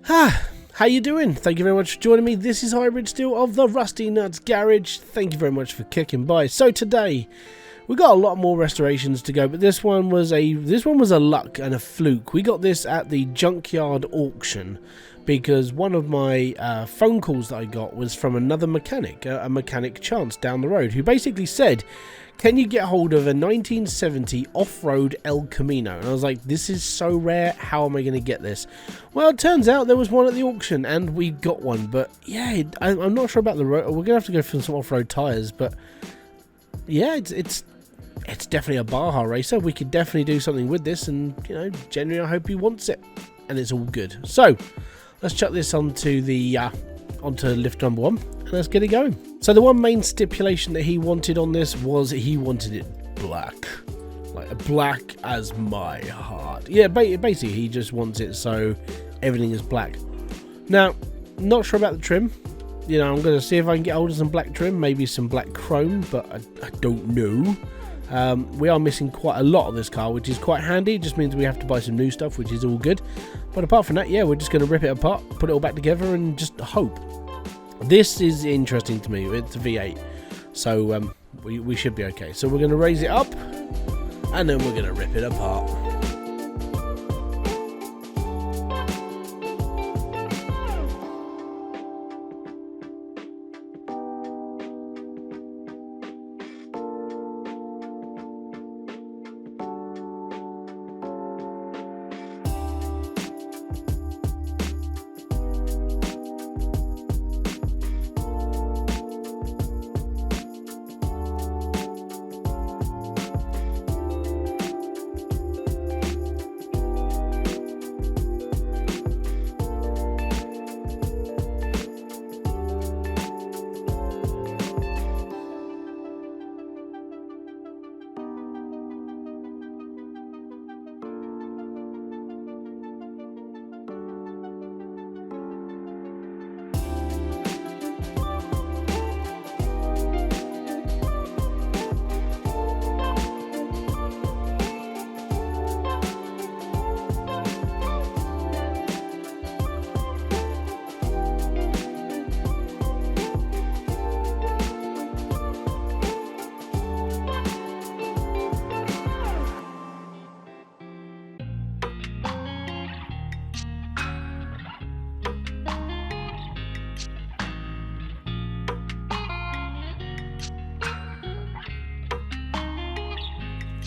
How you doing? Thank you very much for joining me. This is Hybridsteel of the Rusty Nuts Garage. Thank you very much for kicking by. So today we got a lot more restorations to go, but this one was a luck and a fluke. We got this at the junkyard auction because one of my phone calls that I got was from another mechanic, a mechanic Chance down the road, who basically said, can you get hold of a 1970 off-road El Camino? And I was like, this is so rare, how am I going to get this? Well, it turns out there was one at the auction, and we got one, but yeah, I'm not sure about the road. We're going to have to go for some off-road tyres, but yeah, it's definitely a Baja racer. We could definitely do something with this, and, you know, generally I hope he wants it, and it's all good. So, let's chuck this onto the onto lift number 1 and let's get it going. So the one main stipulation that he wanted on this was he wanted it black, like black as my heart. Yeah, basically he just wants it so everything is black. Now, not sure about the trim. You know, I'm going to see if I can get hold of some black trim, maybe some black chrome, but I don't know. We are missing quite a lot of this car, which is quite handy. It just means we have to buy some new stuff, which is all good. But apart from that, yeah, we're just going to rip it apart, put it all back together, and just hope. This is interesting to me. It's a V8, so we should be okay. So we're going to raise it up, and then we're going to rip it apart.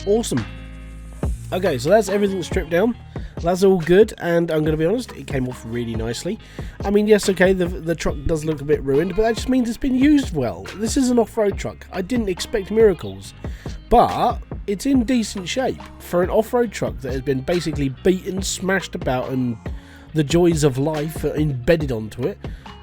Awesome. Okay, so that's everything stripped down. That's all good, and I'm going to be honest, it came off really nicely. I mean, yes, okay, the truck does look a bit ruined, but that just means it's been used well. This is an off-road truck. I didn't expect miracles, but it's in decent shape for an off-road truck that has been basically beaten, smashed about, and the joys of life are embedded onto it.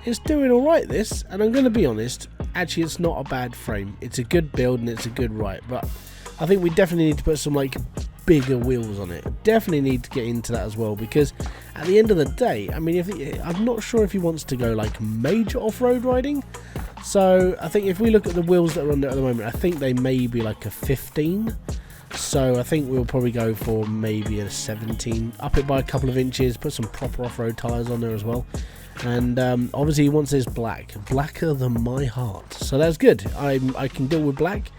It's doing alright, this, and I'm going to be honest, actually it's not a bad frame. It's a good build and it's a good ride, but I think we definitely need to put some like bigger wheels on it. Definitely need to get into that as well, because at the end of the day, I mean, I'm not sure if he wants to go like major off-road riding. So I think if we look at the wheels that are on there at the moment, I think they may be like a 15. So I think we'll probably go for maybe a 17. Up it by a couple of inches, put some proper off-road tyres on there as well. And obviously he wants this blacker than my heart. So that's good. I can deal with black.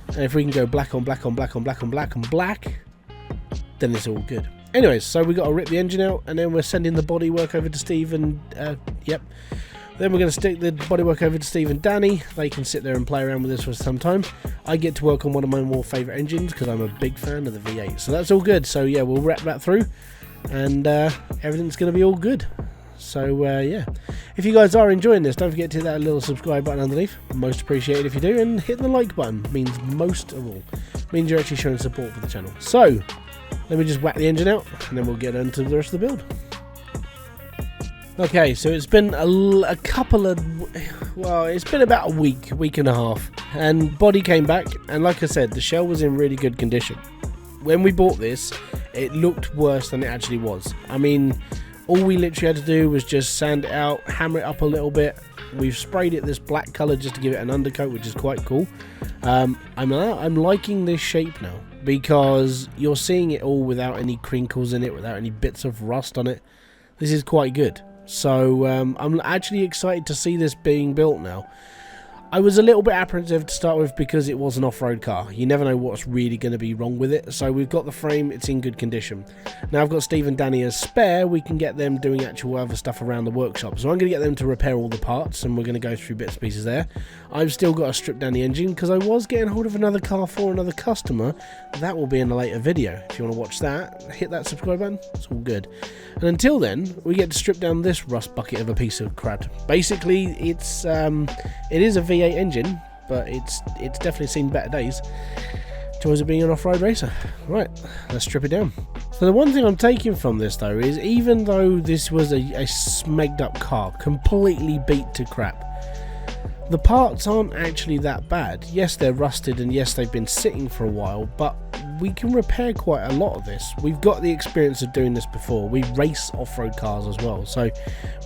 And if we can go black on black on black on black on black on black, then it's all good. Anyways, so we got to rip the engine out, and then we're sending the bodywork over to Steve and yep. Then we're going to stick the bodywork over to Steve and Danny. They can sit there and play around with this for some time. I get to work on one of my more favourite engines because I'm a big fan of the V8. So that's all good. So yeah, we'll wrap that through, and everything's going to be all good. So yeah, if you guys are enjoying this, don't forget to hit that little subscribe button underneath. Most appreciated if you do, and hit the like button means most of all. Means you're actually showing support for the channel. So let me just whack the engine out, and then we'll get into the rest of the build. Okay, so it's been a couple of, well, it's been about a week and a half, and body came back, and like I said, the shell was in really good condition. When we bought this, it looked worse than it actually was. I mean, all we literally had to do was just sand it out, hammer it up a little bit. We've sprayed it this black colour just to give it an undercoat, which is quite cool. I'm liking this shape now, because you're seeing it all without any crinkles in it, without any bits of rust on it. This is quite good. So I'm actually excited to see this being built now. I was a little bit apprehensive to start with because it was an off-road car. You never know what's really going to be wrong with it. So we've got the frame, it's in good condition. Now I've got Steve and Danny as spare. We can get them doing actual other stuff around the workshop. So I'm going to get them to repair all the parts, and we're going to go through bits and pieces there. I've still got to strip down the engine because I was getting hold of another car for another customer. That will be in a later video. If you want to watch that, hit that subscribe button. It's all good. And until then, we get to strip down this rust bucket of a piece of crap. Basically, it is a V8 engine, but it's definitely seen better days. Joys of being an off-road racer. Right, let's strip it down. So the one thing I'm taking from this though is, even though this was a smegged up car, completely beat to crap, the parts aren't actually that bad. Yes, they're rusted, and yes, they've been sitting for a while, but we can repair quite a lot of this. We've got the experience of doing this before. We race off-road cars as well, so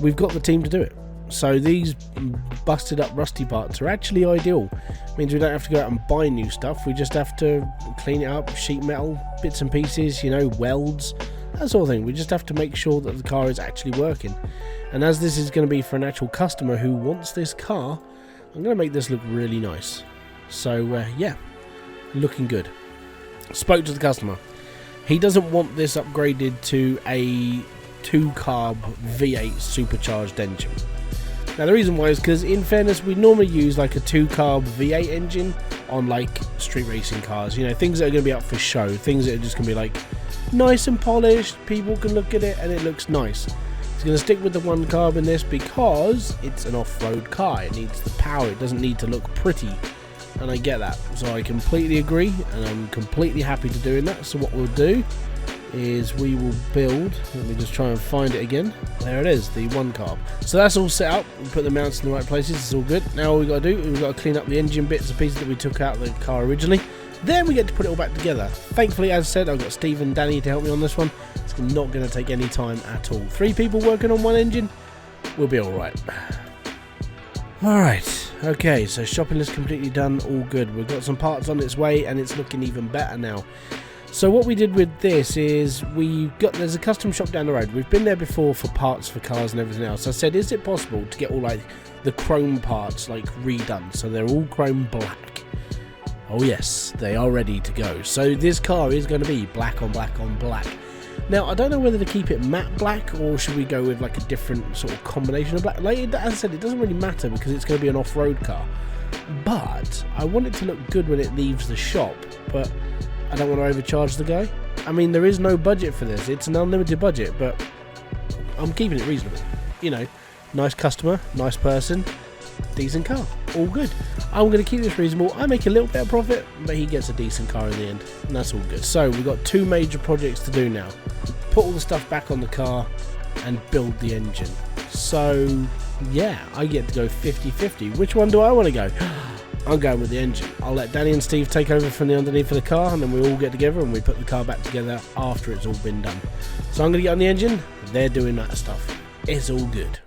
we've got the team to do it. So these busted up rusty parts are actually ideal. It means we don't have to go out and buy new stuff. We just have to clean it up, sheet metal, bits and pieces, you know, welds, that sort of thing. We just have to make sure that the car is actually working. And as this is going to be for an actual customer who wants this car, I'm going to make this look really nice. So yeah, looking good. Spoke to the customer. He doesn't want this upgraded to a 2-carb V8 supercharged engine. Now the reason why is because, in fairness, we normally use like a 2-carb V8 engine on like street racing cars, you know, things that are going to be up for show, things that are just going to be like nice and polished, people can look at it and it looks nice. It's going to stick with the 1-carb in this because it's an off-road car. It needs the power, it doesn't need to look pretty, and I get that. So I completely agree, and I'm completely happy to doing that. So what we'll do is we will build, let me just try and find it again, there it is, the 1-carb. So that's all set up, we put the mounts in the right places, it's all good. Now all we've got to do is we've got to clean up the engine bits and pieces that we took out of the car originally. Then we get to put it all back together. Thankfully, as I said, I've got Steve and Danny to help me on this one. It's not going to take any time at all. 3 people working on 1 engine, we'll be alright. Alright, okay, so shopping is completely done, all good. We've got some parts on its way and it's looking even better now. So what we did with this is there's a custom shop down the road. We've been there before for parts for cars and everything else. I said, is it possible to get all like the chrome parts like redone so they're all chrome black? Oh yes, they are ready to go. So this car is going to be black on black on black. Now I don't know whether to keep it matte black or should we go with like a different sort of combination of black. Like, as I said, it doesn't really matter because it's going to be an off-road car. But I want it to look good when it leaves the shop, but I don't want to overcharge the guy. I mean, there is no budget for this. It's an unlimited budget, but I'm keeping it reasonable. You know, nice customer, nice person, decent car, all good. I'm going to keep this reasonable. I make a little bit of profit, but he gets a decent car in the end, and that's all good. So we've got 2 major projects to do now. Put all the stuff back on the car and build the engine. So yeah, I get to go 50-50. Which one do I want to go? I'm going with the engine. I'll let Danny and Steve take over from the underneath of the car, and then we all get together and we put the car back together after it's all been done. So I'm going to get on the engine, they're doing that stuff. It's all good.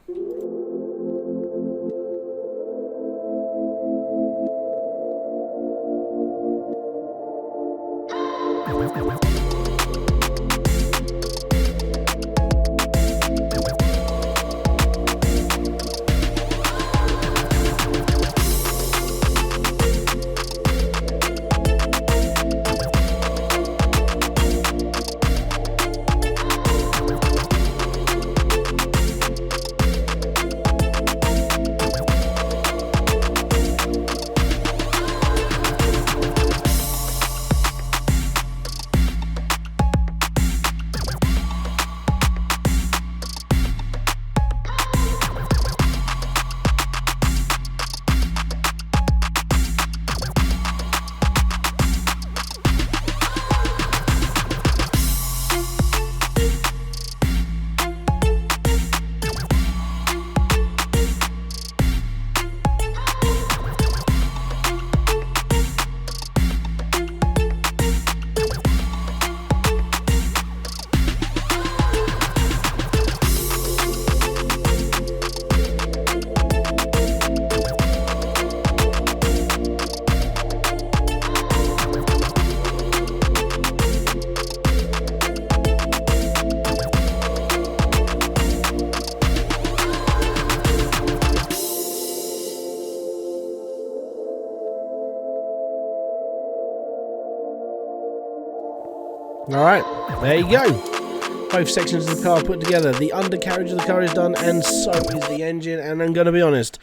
Alright, there you go. Both sections of the car put together. The undercarriage of the car is done, and so is the engine. And I'm going to be honest,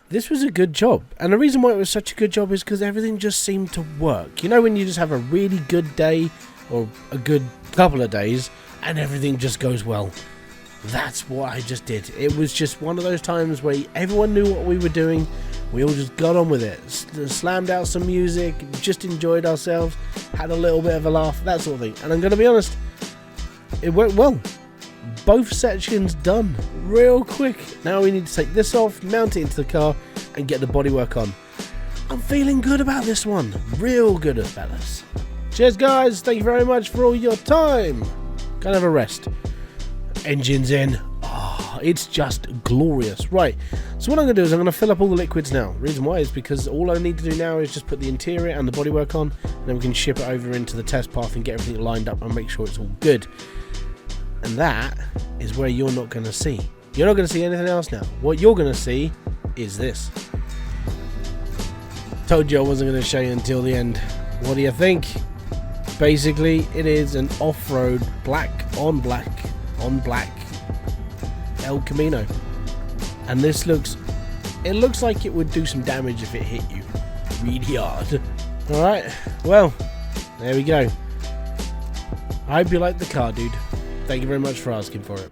this was a good job. And the reason why it was such a good job is because everything just seemed to work. You know when you just have a really good day, or a good couple of days, and everything just goes well? That's what I just did. It was just one of those times where everyone knew what we were doing. We all just got on with it. Slammed out some music, just enjoyed ourselves, had a little bit of a laugh, that sort of thing. And I'm going to be honest, it went well. Both sections done real quick. Now we need to take this off, mount it into the car, and get the bodywork on. I'm feeling good about this one. Real good, fellas. Cheers, guys. Thank you very much for all your time. Gonna have a rest. Engine's in. Oh, it's just glorious. Right, so what I'm going to do is I'm going to fill up all the liquids now. The reason why is because all I need to do now is just put the interior and the bodywork on, and then we can ship it over into the test path and get everything lined up and make sure it's all good. And that is where you're not going to see. You're not going to see anything else now. What you're going to see is this. Told you I wasn't going to show you until the end. What do you think? Basically, it is an off-road black on black El Camino, and this looks like it would do some damage if it hit you really hard. Alright, well, there we go. I hope you like the car, dude. Thank you very much for asking for it.